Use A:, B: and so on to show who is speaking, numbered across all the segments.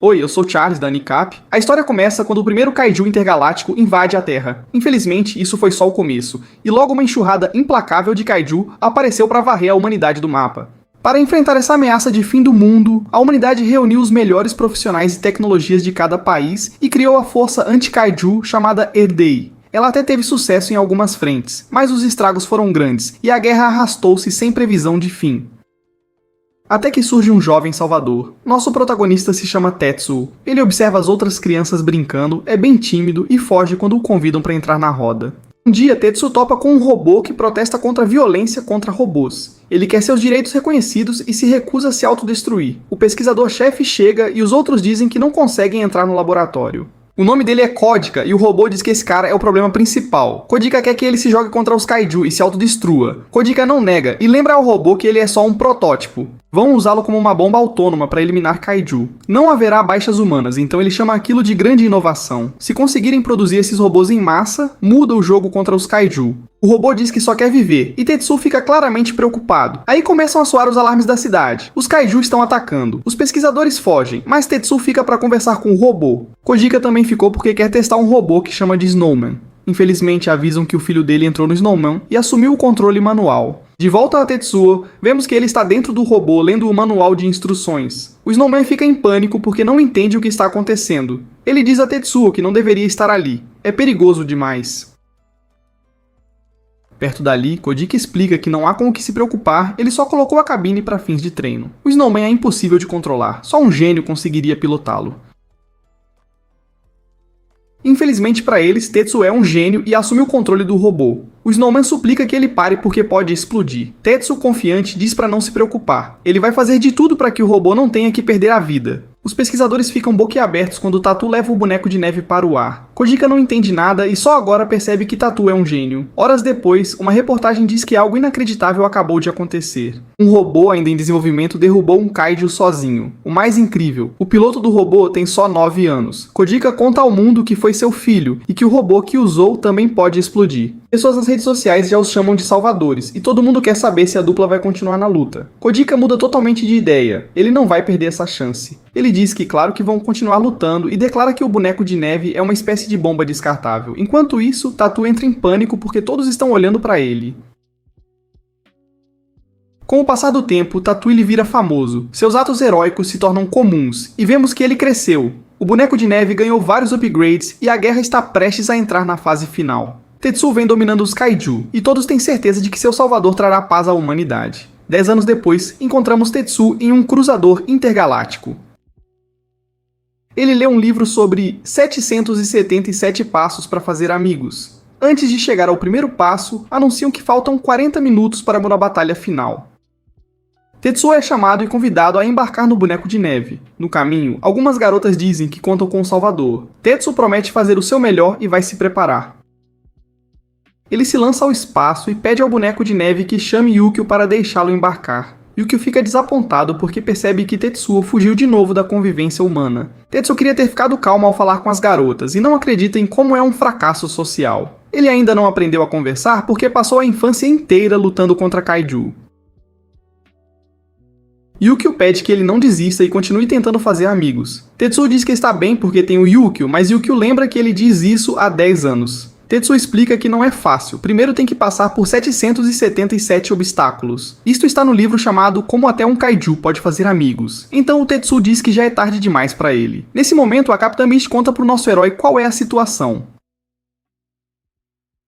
A: Oi, eu sou Charles da Unicap. A história começa quando o primeiro kaiju intergaláctico invade a Terra. Infelizmente, isso foi só o começo, e logo uma enxurrada implacável de kaiju apareceu para varrer a humanidade do mapa. Para enfrentar essa ameaça de fim do mundo, a humanidade reuniu os melhores profissionais e tecnologias de cada país e criou a força anti-kaiju chamada ERDEI. Ela até teve sucesso em algumas frentes, mas os estragos foram grandes e a guerra arrastou-se sem previsão de fim. Até que surge um jovem salvador. Nosso protagonista se chama Tetsuo. Ele observa as outras crianças brincando, é bem tímido e foge quando o convidam para entrar na roda. Um dia, Tetsuo topa com um robô que protesta contra a violência contra robôs. Ele quer seus direitos reconhecidos e se recusa a se autodestruir. O pesquisador-chefe chega e os outros dizem que não conseguem entrar no laboratório. O nome dele é Codica e o robô diz que esse cara é o problema principal. Codica quer que ele se jogue contra os kaiju e se autodestrua. Codica não nega e lembra ao robô que ele é só um protótipo. Vão usá-lo como uma bomba autônoma para eliminar kaiju. Não haverá baixas humanas, então ele chama aquilo de grande inovação. Se conseguirem produzir esses robôs em massa, muda o jogo contra os kaiju. O robô diz que só quer viver, e Tetsuo fica claramente preocupado. Aí começam a soar os alarmes da cidade. Os kaiju estão atacando. Os pesquisadores fogem, mas Tetsuo fica para conversar com o robô. Kojika também ficou porque quer testar um robô que chama de Snowman. Infelizmente avisam que o filho dele entrou no Snowman e assumiu o controle manual. De volta a Tetsuo, vemos que ele está dentro do robô lendo o manual de instruções. O Snowman fica em pânico porque não entende o que está acontecendo. Ele diz a Tetsuo que não deveria estar ali. É perigoso demais. Perto dali, Codica explica que não há com o que se preocupar, ele só colocou a cabine para fins de treino. O Snowman é impossível de controlar, só um gênio conseguiria pilotá-lo. Infelizmente para eles, Tetsuo é um gênio e assume o controle do robô. O Snowman suplica que ele pare porque pode explodir. Tetsuo, confiante, diz para não se preocupar. Ele vai fazer de tudo para que o robô não tenha que perder a vida. Os pesquisadores ficam boquiabertos quando Tatu leva o boneco de neve para o ar. Kojika não entende nada e só agora percebe que Tatu é um gênio. Horas depois, uma reportagem diz que algo inacreditável acabou de acontecer. Um robô ainda em desenvolvimento derrubou um kaiju sozinho. O mais incrível, o piloto do robô tem só 9 anos. Kojika conta ao mundo que foi seu filho e que o robô que usou também pode explodir. Pessoas nas redes sociais já os chamam de salvadores, e todo mundo quer saber se a dupla vai continuar na luta. Kojika muda totalmente de ideia, ele não vai perder essa chance. Ele diz que claro que vão continuar lutando e declara que o boneco de neve é uma espécie de bomba descartável. Enquanto isso, Tatu entra em pânico porque todos estão olhando para ele. Com o passar do tempo, Tatu ele vira famoso, seus atos heróicos se tornam comuns, e vemos que ele cresceu. O boneco de neve ganhou vários upgrades e a guerra está prestes a entrar na fase final. Tetsuo vem dominando os kaiju, e todos têm certeza de que seu salvador trará paz à humanidade. 10 anos depois, encontramos Tetsuo em um cruzador intergaláctico. Ele lê um livro sobre 777 passos para fazer amigos. Antes de chegar ao primeiro passo, anunciam que faltam 40 minutos para uma batalha final. Tetsuo é chamado e convidado a embarcar no boneco de neve. No caminho, algumas garotas dizem que contam com o salvador. Tetsuo promete fazer o seu melhor e vai se preparar. Ele se lança ao espaço e pede ao boneco de neve que chame Yukio para deixá-lo embarcar. Yukio fica desapontado porque percebe que Tetsuo fugiu de novo da convivência humana. Tetsuo queria ter ficado calmo ao falar com as garotas e não acredita em como é um fracasso social. Ele ainda não aprendeu a conversar porque passou a infância inteira lutando contra kaiju. Yukio pede que ele não desista e continue tentando fazer amigos. Tetsuo diz que está bem porque tem o Yukio, mas Yukio lembra que ele diz isso há 10 anos. Tetsuo explica que não é fácil, primeiro tem que passar por 777 obstáculos. Isto está no livro chamado Como Até um Kaiju Pode Fazer Amigos. Então o Tetsuo diz que já é tarde demais para ele. Nesse momento, a Capitã Mist conta pro nosso herói qual é a situação.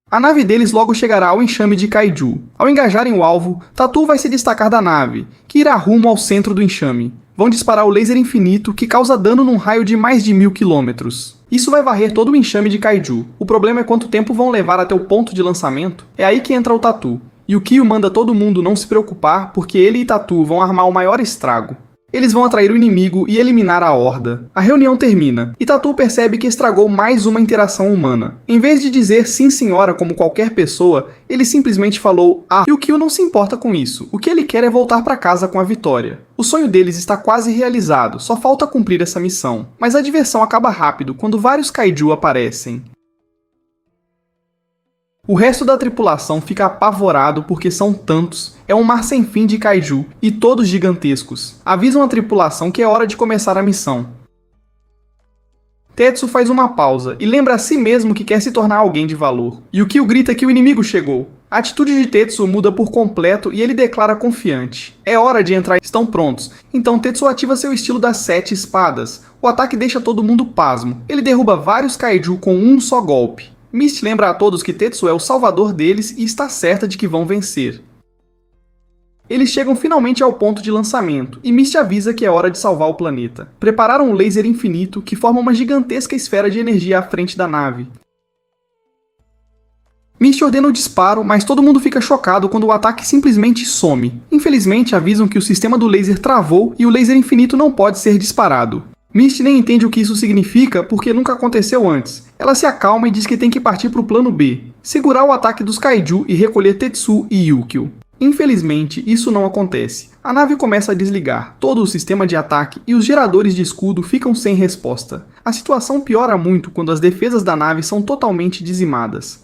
A: A nave deles logo chegará ao enxame de kaiju. Ao engajarem o alvo, Tatu vai se destacar da nave, que irá rumo ao centro do enxame. Vão disparar o laser infinito que causa dano num raio de mais de 1000 km. Isso vai varrer todo o enxame de kaiju. O problema é quanto tempo vão levar até o ponto de lançamento. É aí que entra o Tatu. E o Kyo manda todo mundo não se preocupar porque ele e Tatu vão armar o maior estrago. Eles vão atrair o inimigo e eliminar a horda. A reunião termina, e Tatu percebe que estragou mais uma interação humana. Em vez de dizer sim senhora como qualquer pessoa, ele simplesmente falou ah, e o Kyo não se importa com isso. O que ele quer é voltar para casa com a vitória. O sonho deles está quase realizado, só falta cumprir essa missão. Mas a diversão acaba rápido quando vários kaiju aparecem. O resto da tripulação fica apavorado porque são tantos. É um mar sem fim de kaiju, e todos gigantescos. Avisam a tripulação que é hora de começar a missão. Tetsu faz uma pausa e lembra a si mesmo que quer se tornar alguém de valor. Yukio grita que o inimigo chegou. A atitude de Tetsu muda por completo e ele declara confiante. É hora de entrar, estão prontos. Então Tetsu ativa seu estilo das 7 espadas. O ataque deixa todo mundo pasmo. Ele derruba vários kaiju com um só golpe. Misty lembra a todos que Tetsu é o salvador deles e está certa de que vão vencer. Eles chegam finalmente ao ponto de lançamento, e Misty avisa que é hora de salvar o planeta. Prepararam um laser infinito que forma uma gigantesca esfera de energia à frente da nave. Misty ordena o disparo, mas todo mundo fica chocado quando o ataque simplesmente some. Infelizmente, avisam que o sistema do laser travou e o laser infinito não pode ser disparado. Misty nem entende o que isso significa porque nunca aconteceu antes. Ela se acalma e diz que tem que partir para o plano B, segurar o ataque dos kaiju e recolher Tetsu e Yukio. Infelizmente, isso não acontece. A nave começa a desligar, todo o sistema de ataque e os geradores de escudo ficam sem resposta. A situação piora muito quando as defesas da nave são totalmente dizimadas.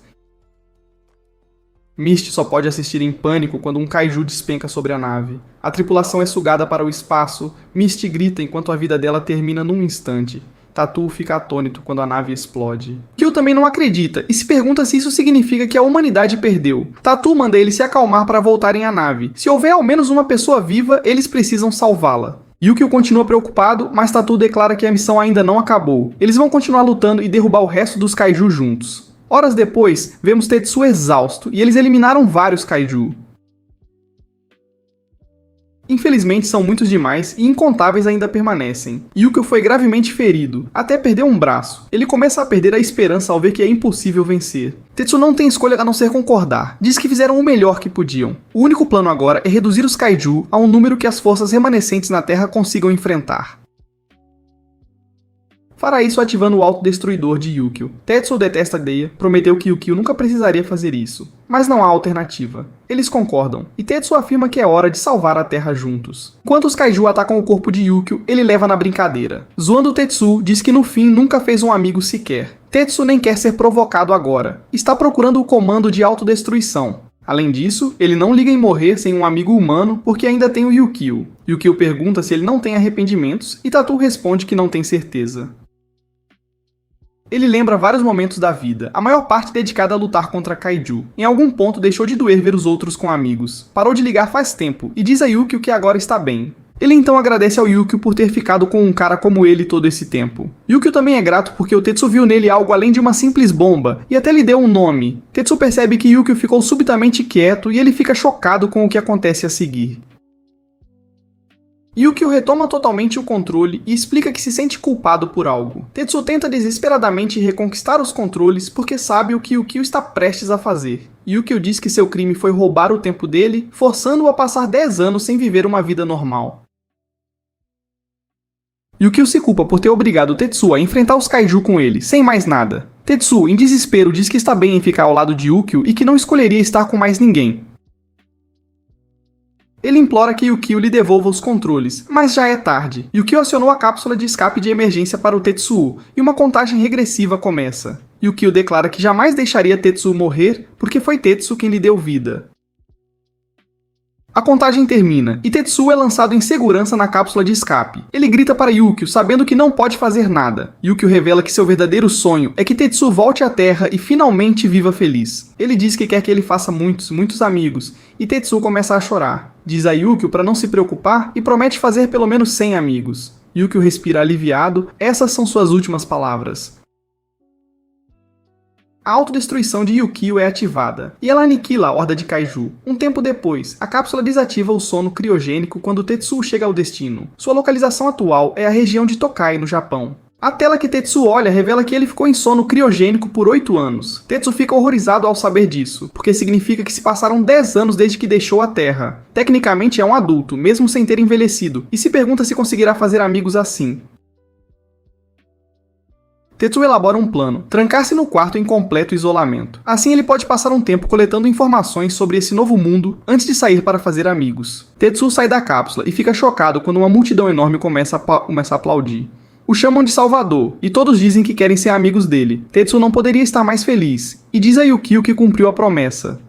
A: Misty só pode assistir em pânico quando um kaiju despenca sobre a nave. A tripulação é sugada para o espaço, Misty grita enquanto a vida dela termina num instante. Tatu fica atônito quando a nave explode. Kyo também não acredita e se pergunta se isso significa que a humanidade perdeu. Tatu manda ele se acalmar para voltarem à nave. Se houver ao menos uma pessoa viva, eles precisam salvá-la. Yukio continua preocupado, mas Tatu declara que a missão ainda não acabou. Eles vão continuar lutando e derrubar o resto dos kaiju juntos. Horas depois, vemos Tetsu exausto e eles eliminaram vários kaiju. Infelizmente são muitos demais e incontáveis ainda permanecem. Yukio foi gravemente ferido, até perdeu um braço. Ele começa a perder a esperança ao ver que é impossível vencer. Tetsu não tem escolha a não ser concordar. Diz que fizeram o melhor que podiam. O único plano agora é reduzir os kaiju a um número que as forças remanescentes na Terra consigam enfrentar. Fará isso ativando o autodestruidor de Yukio. Tetsu detesta a ideia, prometeu que Yukio nunca precisaria fazer isso. Mas não há alternativa. Eles concordam, e Tetsu afirma que é hora de salvar a Terra juntos. Enquanto os kaiju atacam o corpo de Yukio, ele leva na brincadeira. Zoando Tetsu, diz que no fim nunca fez um amigo sequer. Tetsu nem quer ser provocado agora. Está procurando o comando de autodestruição. Além disso, ele não liga em morrer sem um amigo humano porque ainda tem o Yukio. Yukio pergunta se ele não tem arrependimentos e Tatu responde que não tem certeza. Ele lembra vários momentos da vida, a maior parte dedicada a lutar contra kaiju. Em algum ponto deixou de doer ver os outros com amigos. Parou de ligar faz tempo e diz a Yukio que agora está bem. Ele então agradece ao Yukio por ter ficado com um cara como ele todo esse tempo. Yukio também é grato porque o Tetsu viu nele algo além de uma simples bomba e até lhe deu um nome. Tetsu percebe que Yukio ficou subitamente quieto e ele fica chocado com o que acontece a seguir. Yukio retoma totalmente o controle e explica que se sente culpado por algo. Tetsu tenta desesperadamente reconquistar os controles porque sabe o que Yukio está prestes a fazer. Yukio diz que seu crime foi roubar o tempo dele, forçando-o a passar 10 anos sem viver uma vida normal. Yukio se culpa por ter obrigado Tetsu a enfrentar os kaiju com ele, sem mais nada. Tetsu, em desespero, diz que está bem em ficar ao lado de Yukio e que não escolheria estar com mais ninguém. Ele implora que Yukio lhe devolva os controles, mas já é tarde. Yukio acionou a cápsula de escape de emergência para o Tetsuo, e uma contagem regressiva começa. Yukio declara que jamais deixaria Tetsuo morrer, porque foi Tetsu quem lhe deu vida. A contagem termina, e Tetsuo é lançado em segurança na cápsula de escape. Ele grita para Yukio, sabendo que não pode fazer nada. Yukio revela que seu verdadeiro sonho é que Tetsuo volte à Terra e finalmente viva feliz. Ele diz que quer que ele faça muitos amigos, e Tetsuo começa a chorar. Diz a Yukio para não se preocupar e promete fazer pelo menos 100 amigos. Yukio respira aliviado, essas são suas últimas palavras. A autodestruição de Yukio é ativada, e ela aniquila a horda de kaiju. Um tempo depois, a cápsula desativa o sono criogênico quando Tetsuo chega ao destino. Sua localização atual é a região de Tokai, no Japão. A tela que Tetsuo olha revela que ele ficou em sono criogênico por 8 anos. Tetsuo fica horrorizado ao saber disso, porque significa que se passaram 10 anos desde que deixou a Terra. Tecnicamente é um adulto, mesmo sem ter envelhecido, e se pergunta se conseguirá fazer amigos assim. Tetsuo elabora um plano, trancar-se no quarto em completo isolamento. Assim ele pode passar um tempo coletando informações sobre esse novo mundo antes de sair para fazer amigos. Tetsuo sai da cápsula e fica chocado quando uma multidão enorme começa a aplaudir. O chamam de Salvador, e todos dizem que querem ser amigos dele. Tetsuo não poderia estar mais feliz, e diz a Yukio que cumpriu a promessa.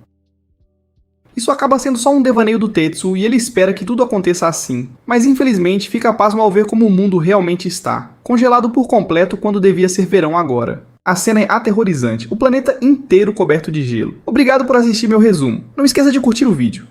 A: Isso acaba sendo só um devaneio do Tetsuo e ele espera que tudo aconteça assim. Mas infelizmente fica pasmo ao ver como o mundo realmente está, congelado por completo quando devia ser verão agora. A cena é aterrorizante, o planeta inteiro coberto de gelo. Obrigado por assistir meu resumo. Não esqueça de curtir o vídeo.